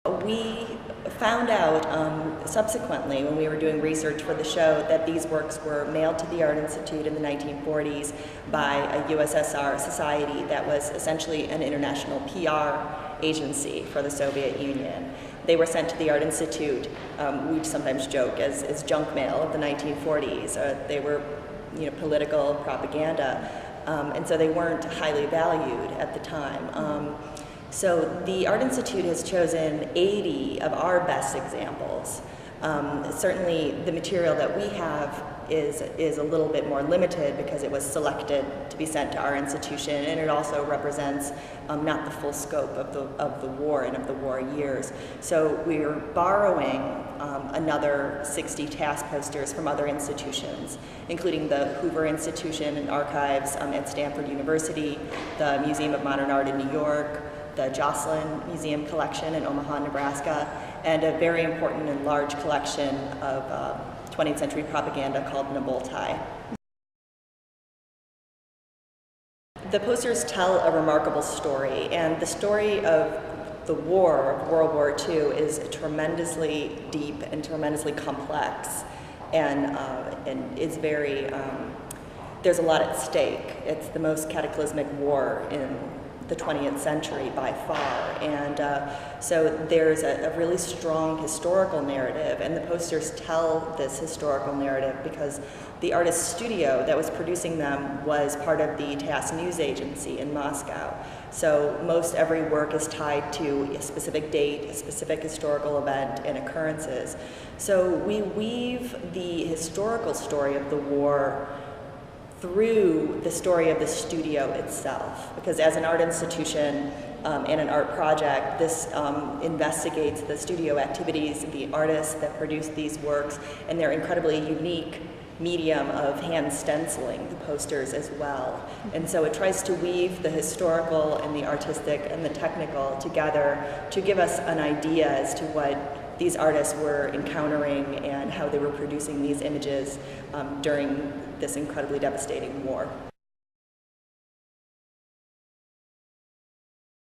We found out subsequently, when we were doing research for the show, that these works were mailed to the Art Institute in the 1940s by a USSR society that was essentially an international PR agency for the Soviet Union. They were sent to the Art Institute, we sometimes joke, as junk mail of the 1940s. They were political propaganda, and so they weren't highly valued at the time. So the Art Institute has chosen 80 of our best examples. Certainly the material that we have is a little bit more limited because it was selected to be sent to our institution, and it also represents not the full scope of the war and of the war years. So we're borrowing another 60 task posters from other institutions, including the Hoover Institution and Archives at Stanford University, the Museum of Modern Art in New York, the Joslin Museum collection in Omaha, Nebraska, and a very important and large collection of 20th century propaganda called Naboltai. The posters tell a remarkable story, and the story of the war, of World War II, is tremendously deep and tremendously complex, and is very, there's a lot at stake. It's the most cataclysmic war in the 20th century by far, and so there's a really strong historical narrative, and the posters tell this historical narrative because the artist's studio that was producing them was part of the TASS news agency in Moscow. So most every work is tied to a specific date, a specific historical event, and occurrences. So we weave the historical story of the war through the story of the studio itself, because as an art institution and an art project, this investigates the studio activities, the artists that produce these works, and their incredibly unique medium of hand stenciling the posters as well. And so it tries to weave the historical and the artistic and the technical together to give us an idea as to what these artists were encountering and how they were producing these images during this incredibly devastating war.